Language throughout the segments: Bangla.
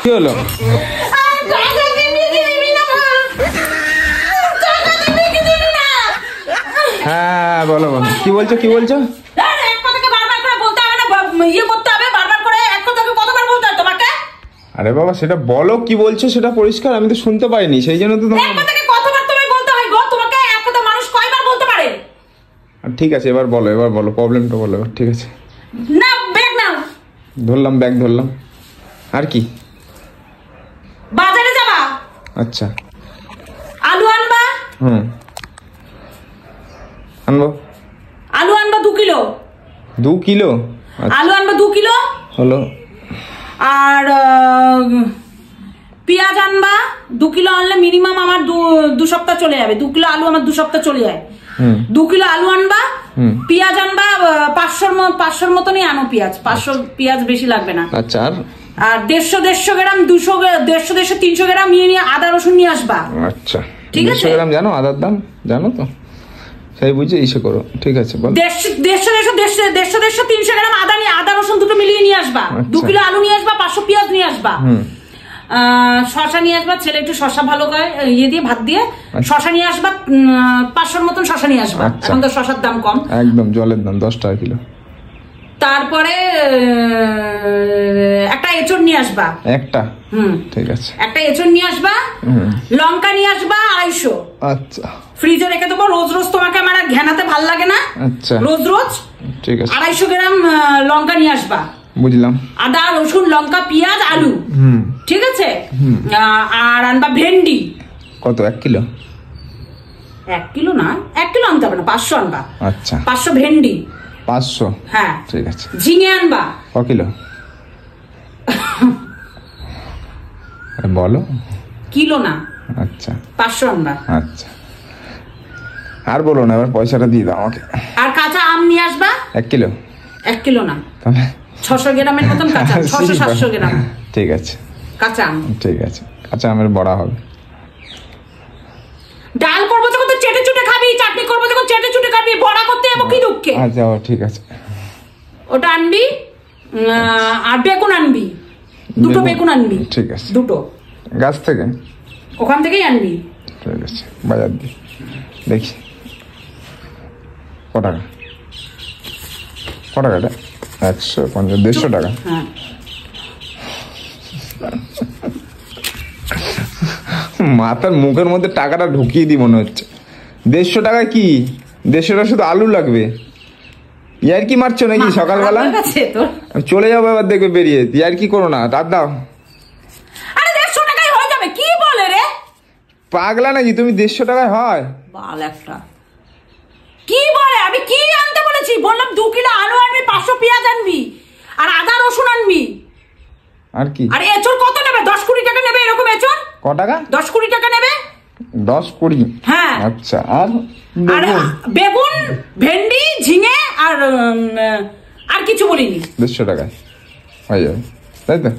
কি হলো? হ্যাঁ বলো বলো, কি বলছো কি বলছো? আরে বাবা সেটা বলো, কি বলছো সেটা পরিষ্কার, আমি তো শুনতে পাইনি, সেই জন্য তো ঠিক আছে এবার বলো, এবার বলো প্রবলেমটা বলো এবার। ঠিক আছে না ব্যাগ নাও, ধরলাম ব্যাগ ধরলাম। আর কি? বাজারে যাবা? আচ্ছা আলু আনবা? আনবো। আলু আনবা 2 কিলো। 2 কিলো আলু আনবা 2 কিলো হলো। আর পেঁয়াজ আনবা 2 কিলো, আনলে মিনিমাম আমার 2 সপ্তাহ চলে যাবে। 2 কিলো আলু আমার 2 সপ্তাহ চলে যায়। 2 কিলো আলু আনবা, পেঁয়াজ আনবা 500 মতনই আনো পেঁয়াজ, 500 পেঁয়াজ বেশি লাগবে না। আচ্ছা আর 150 গ্রাম 150 300 গ্রাম নিয়ে আদা রসুন নিয়ে আসবা। আচ্ছা ঠিক আছে। 150 গ্রাম জানো আদার দাম জানো তো, সেই বুঝে ইসে করো। ঠিক আছে বল। 150 300 গ্রাম আদা রসুন দুটো মিলিয়ে নিয়ে আসবা। 2 কিলো আলু নিয়ে আসবা, 500 পেঁয়াজ নিয়ে আসবা, শশা নিয়ে আসবা, ছেলে একটু শশা ভালো করে ইয়ে দিয়ে ভাত দিয়ে শশা নিয়ে আসবা, 500 মতন শশা নিয়ে আসবা। এখন তো শশার দাম কম, একদম জলের দাম 10 টাকা কিলো। তারপরে একটা এঁচড় নিয়ে আসবা একটা। ঠিক আছে, একটা এঁচড় নিয়ে আসবা। লঙ্কা নিয়ে আসবা 250। আচ্ছা, ফ্রিজে রেখে দেবো। রোজ রোজ তোমাকে আমার ঘেনাতে ভাল লাগে না। আচ্ছা, রোজ রোজ ঠিক আছে 250 গ্রাম লঙ্কা নিয়ে আসবা। বুঝলাম। আদা রসুন লঙ্কা পেঁয়াজ আলু। ঠিক আছে। আর আনবা ভেন্ডি। কত? 1 কিলো? 1 কিলো না, 1 কিলো আনতে হবে না, 500 আনবা। আচ্ছা, 500 ভেন্ডি। 500? হ্যাঁ ঠিক আছে। ঝিঙে আনবা কত কিলো? বলো। কিলো না, আচ্ছা 500 আনবা। আচ্ছা, আর বলো না, এবার পয়সাটা দিয়ে দাও আমাকে। আর কাঁচা আম নিয়ে আসবা 1 কিলো। 1 কিলো না, তাহলে 600 গ্রামের মতন কাঁচা, 600-700 গ্রাম। ঠিক আছে, কাঁচা আম। ঠিক আছে, কাঁচা আমের বড়া হবে। ডাল করবো যখন তো চেটে চুটে খাবি, চাটনি করবো যখন চেটে চুটে খাবি, বড়া করতে যাবো কি দুঃখে। আচ্ছা ঠিক আছে, ওটা আনবি। আর বেগুন আনবি, 2টো বেগুন আনবি। ঠিক আছে, 2টো গাছ থেকে, ওখান থেকেই আনবি। ঠিক আছে, বাজার দি দেখি কত টাকা। কত টাকা? 150 150 টাকা। হ্যাঁ, মাথার মুখের মধ্যে টাকাটা ঢুকিয়ে দি মনে হচ্ছে। 150 টাকা কি? 150 টাকা শুধু আলু লাগবে। ইয়ার কি মারছো নাকি সকালবেলা? চলে যাবো এবার দেখবে বেরিয়ে। ইয়ার কি করো না, তার দাও। আরে 150 টাকায় হয়ে যাবে, কি বলে রে পাগলা নাকি তুমি? 150 টাকায় হয়? বাল একটা কি বলে? আমি কি আনতে বলেছি? বললাম 2 কিলো আলু আনবি, 500 পেঁয়াজ আনবি, আর আদা রসুন আনবি। আর কি? আরে এঁচড় কত নেবে? 10-20 টাকা নেবে এরকম এঁচড়। কত টাকা? 10-20 টাকা নেবে। 10-20? হ্যাঁ। আচ্ছা, আর বেগুন ভেন্ডি ঝিঙে আর কিছু বলিনি। 150 টাকায় হয়ে যাবে, তাই তো?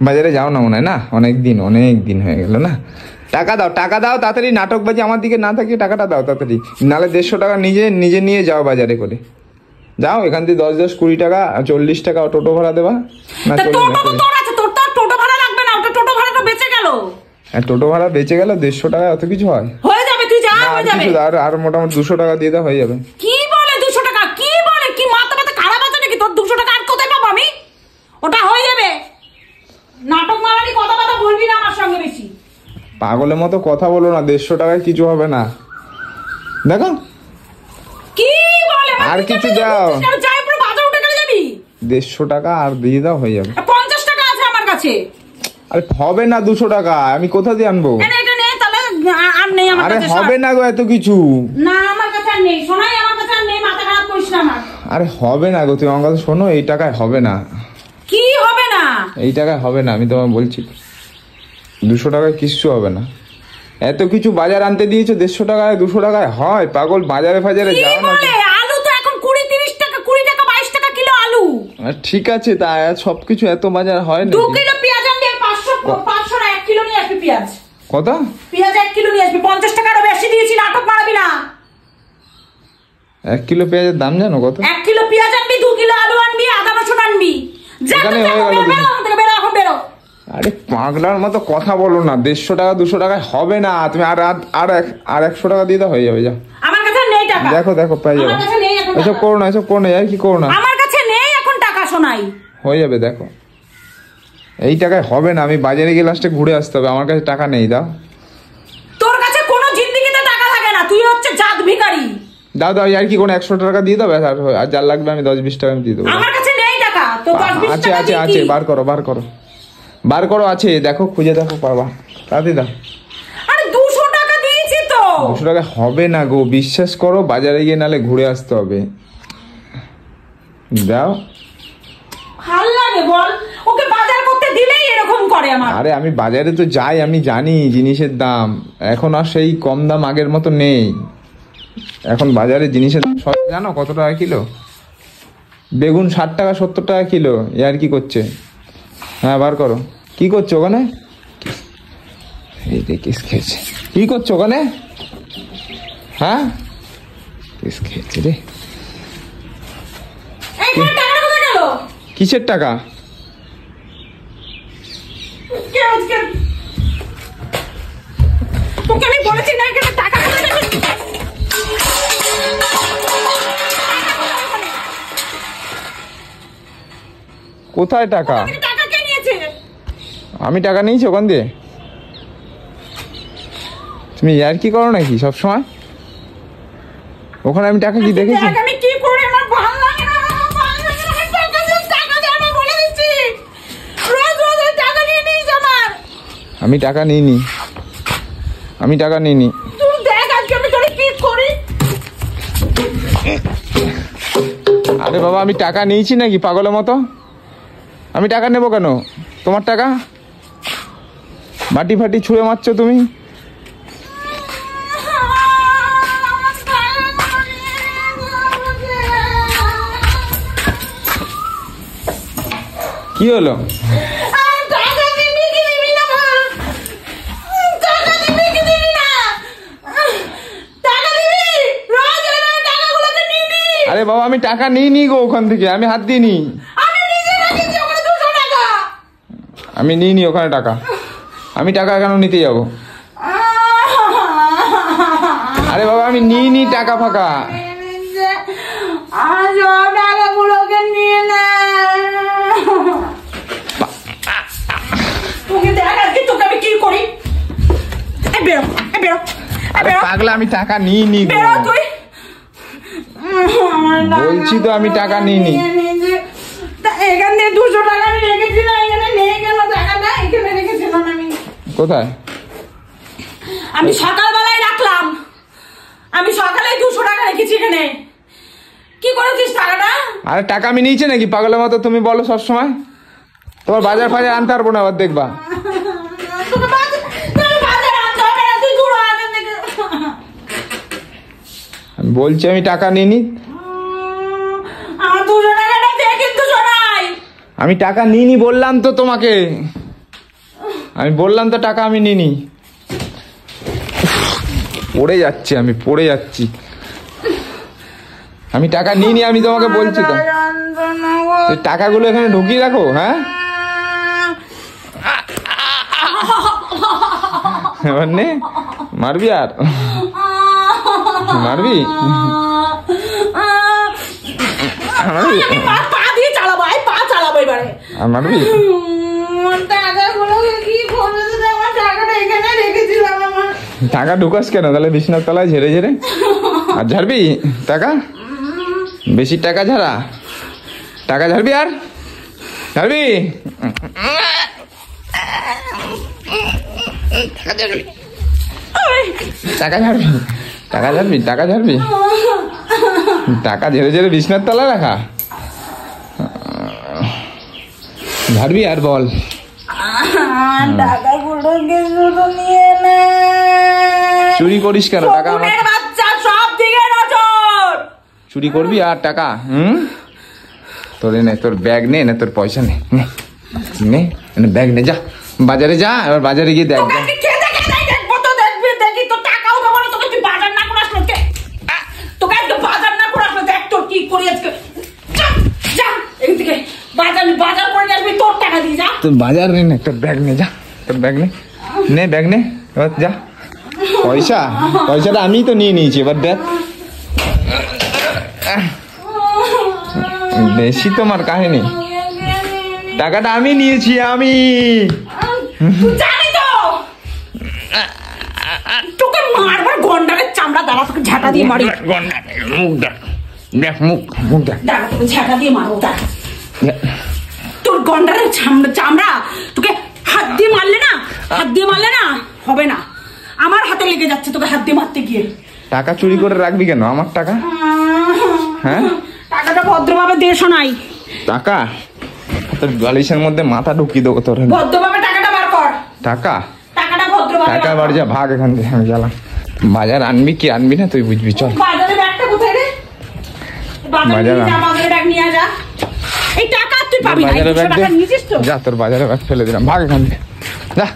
বাজারে যাও না মনে হয়, না অনেক দিন হয়ে গেল না। টাকা দাও, টাকা দাও তাড়াতাড়ি। নাটকবাজি আমার দিকে না থাকিয়ে টাকাটা দাও তাড়াতাড়ি, নাহলে 150 টাকা নিজে নিয়ে যাও বাজারে করে। যাও এখান থেকে 10-20 টাকা 40 টাকা টোটো ভাড়া দেবা না? টোটো ভাড়া লাগবে না, ওটা টোটো ভাড়াটা বেঁচে গেল। হ্যাঁ, টোটো ভাড়া বেঁচে গেল। 150 টাকা অত কিছু হয়? হয়ে যাবে, তুই যা। হয়ে যাবে, আর মোটামুটি 200 টাকা দিয়ে দাও, হয়ে যাবে। কি বলে 200 টাকা? কি বলে? কি মাথা খারাপ আছে নাকি তোর? 200 টাকা আর কোথায় পাবো আমি? ওটা হয়ে যাবে। নাটক মারানি কথা বলবি না আমার সঙ্গে বেশি। পাগলের মতো কথা বলো না, 150 টাকায় কিছু হবে না। দেখো কি বলে, আর কিছু দাও। যাই পুরো বাজার উঠে গেলে যাবি। 150 টাকা আর দিয়ে দাও, হয়ে যাবে। 50 টাকা আছে আমার কাছে। আরে হবে না 200 টাকা, আমি কোথা দিয়ে আনবো? এটা নে তাহলে। আর নেই আমার কাছে। আরে হবে না গো এত কিছু। না আমার কাছে আর নেই, শোনাই আমার কাছে আর নেই, মাথা খারাপ করিস না আমার। আরে হবে না গো, তুমি আমার কথা শোনো, এই টাকায় হবে না। কি হবে না? এই টাকায় হবে না, আমি তোমায় বলছি। 200 টাকায় কিচ্ছু হবে না। এত কিছু বাজার আনতে দিয়েছো, 150 টাকায় 200 টাকায় হয়? পাগল, বাজারে ফাজারে যাও না। আলু তো এখন 20-30 টাকা, 20 টাকা 22 টাকা কিলো আলু। ঠিক আছে, তা সবকিছু এত বাজার হয় না। 2 কিলো পেঁয়াজ আনবি, 500 না 1 কিলো নিয়ে আসবি পেঁয়াজ। কত? পেঁয়াজ 1 কিলো নিয়ে আসবি। 50 টাকারও বেশি দিয়েছি, নাটক মারাবি না। 1 কিলো পেঁয়াজের দাম জানো কত? 1 কিলো পেঁয়াজ আনবি, 2 কিলো আলু আনবি, আদা রসুন আনবি। এখানে হয়ে গেল। বেরো এখন বেরো। আরে পাগলার মতো কথা বলো না, 150 টাকা 200 টাকায় হবে না। তুমি আর 100 টাকা দিয়ে দাও, হয়ে যাবে। যা, আমার কাছে নেই টাকা। দেখো পেয়ে যাবে। এসব করো না, আর কি করো না। আমার কাছে নেই এখন টাকা শোনাই। হয়ে যাবে, দেখো এই টাকায় হবে না। আমি বাজারে গিয়ে লাস্টে ঘুরে আসতে হবে, আমার কাছে টাকা নেই। দাও, তোর কাছে কোনো জিন্দেগিতে টাকা থাকে না, তুই হচ্ছে জাত ভিখারি। দাও আর কি কোনো 100 টাকা দিয়ে দাও, আর যার লাগবে আমি 10-20 টাকা দিয়ে দেবো। আমার কাছে নেই টাকা, তো 10-20 টাকা আছে বার করো, আছে, দেখো খুঁজে দেখো, পাবা, তাড়াতাড়ি দাও। আরে 200 টাকা দিয়েছি তো। 200 টাকা হবে না গো, বিশ্বাস করো, বাজারে গিয়ে নালে ঘুরে আসতে হবে। দাও। ভাল লাগে বল, ওকে বাজার করতে দিলেই এরকম করে আমার। আরে আমি বাজারে তো যাই, আমি জানি জিনিসের দাম এখন আর সেই কম দাম আগের মতো নেই। এখন বাজারে জিনিসের দাম জানো কত টাকা কিলো? বেগুন 60 টাকা 70 টাকা কিলো। আর কি করছে? হ্যাঁ বার করো। কি করছো ওখানে? এই যে কিস খেয়েছে। কি করছো ওখানে? হ্যাঁ কিস খেয়েছে রে। এই টাকা কোথায় গেল? কিসের টাকা? তোকে আমি বলেছি না এখানে টাকা কোথায় গেল? কোথায় টাকা? টাকা কে নিয়েছে? আমি টাকা নিয়েছি ওখান দিয়ে? তুমি আর কি করো নাকি সব সময়? ওখানে আমি টাকা কি দেখেছি? আমি কি করে, আমার ভালো লাগে না, টাকা দে আমি বলে দিচ্ছি। রোজ টাকা নিয়ে নিস আমার। আমি টাকা নিইনি। তুই দেখ আজকে আমি তোরে কি করি। আরে বাবা, আমি টাকা নিয়েছি নাকি পাগলের মতো? আমি টাকা নেবো কেন? তোমার টাকা মাটি ফাটি ছুঁড়ে মারছো তুমি। কি হলো? আরে বাবা, আমি টাকা নিইনি গো ওখান থেকে, আমি হাত দিইনি। আমি নিইনি ওখানে টাকা। আমি টাকা কেন নিতে যাবো? আরে বাবা, আমি নিইনি টাকা ফাঁকা। টাকাগুলোকে নিয়ে না। তোকে দেখ আজকে তোকে আমি কি করি। বেরো। আরে পাগলা, আমি টাকা নিইনি গো। বেরো তুই। বলছি তো আমি টাকা নিইনি। এখান থেকে 200 টাকা আমি রেখেছিলাম, এখানে নেই কেন টাকাটা? এখানে রেখেছিলাম আমি। কোথায়? আমি সকালবেলায় রাখলাম, আমি সকালে 200 টাকা রেখেছি এখানে। কি করেছিস টাকাটা? আরে টাকা আমি নিয়েছি নাকি পাগলের মতো তুমি বলো সব সময়? তোমার বাজার ফাজার আনতে পারবো না, আবার দেখবা। আমি বলছি আমি টাকা নিইনি। আমি টাকা নিইনি বললাম তো তোমাকে। আমি বললাম তো টাকা আমি নিইনি। পড়ে যাচ্ছি। আমি টাকা নিইনি, আমি তোমাকে বলছি তো। টাকাগুলো এখানে ঢুকিয়ে রাখো। হ্যাঁ, এবার নে, মারবি আর মারবি? মারবি? টাকা ঢুকাস কেন তাহলে বিছনার তলায় ঝেড়ে আর ঝাড়বি টাকা? বেশি টাকা ঝাড়বি আর ঝাড়বি? টাকা ঝাড়বি? টাকা ঝেড়ে বিছনার তলায় রাখা? ঝাড়বি আর বল। চুরি করিস কেন টাকা? চুরি করবি আর টাকা? তোর ব্যাগ নে না, তোর পয়সা নে, ব্যাগ নে, যা বাজারে যা। এবার বাজারে গিয়ে দেখ। আমি বাজার করে নিয়ে আসবি, তোর টাকা দিয়ে যা। তুই বাজার নে না, একটা ব্যাগ নে, যা তোর ব্যাগ নে ব্যাগ নে, এবার যা। পয়সাটা আমি তো নিয়ে নিয়েছি, এবার দেখ। বেশি তোমার কাহিনী, টাকাটা আমি নিয়েছি, আমি তুই জানি তো তোকে মারবার, গন্ডারের চামড়া দ্বারা তোকে ঝাঁটা দিয়ে মারি। মুখ দেখ, দেখ মুখ দেখ, দাঁড়া তোকে ঝাঁটা দিয়ে মারবো, দাঁড়া। তোর গন্ডারের চামড়া তোকে হাত দিয়ে মারলে না হবে না, আমার হাতে লেগে যাচ্ছে তোকে হাত দিয়ে মারতে গিয়ে। টাকা চুরি করে রাখবি কেন আমার টাকা? হ্যাঁ, টাকাটা ভদ্রভাবে দিয়ে শোনাই। টাকা তোর বালিশের মধ্যে মাথা ঢুকিয়ে দেবো তোর। ভদ্রভাবে টাকাটা বার কর। টাকাটা ভদ্রভাবে টাকা বাড়ি যা, ভাগ এখান থেকে, আমি গেলাম। বাজার আনবি কি আনবি না তুই বুঝবি, চল। বাজারে ব্যাগটা কোথায় রে? বাজারে ব্যাগ নিয়ে যা। এই টাকা তুই পাবি না, বাজারে ব্যাগ টাকা নিয়েছিস তো? যা, তোর বাজারে ব্যাগ ফেলে দিলাম, ভাগ এখান থেকে, যা।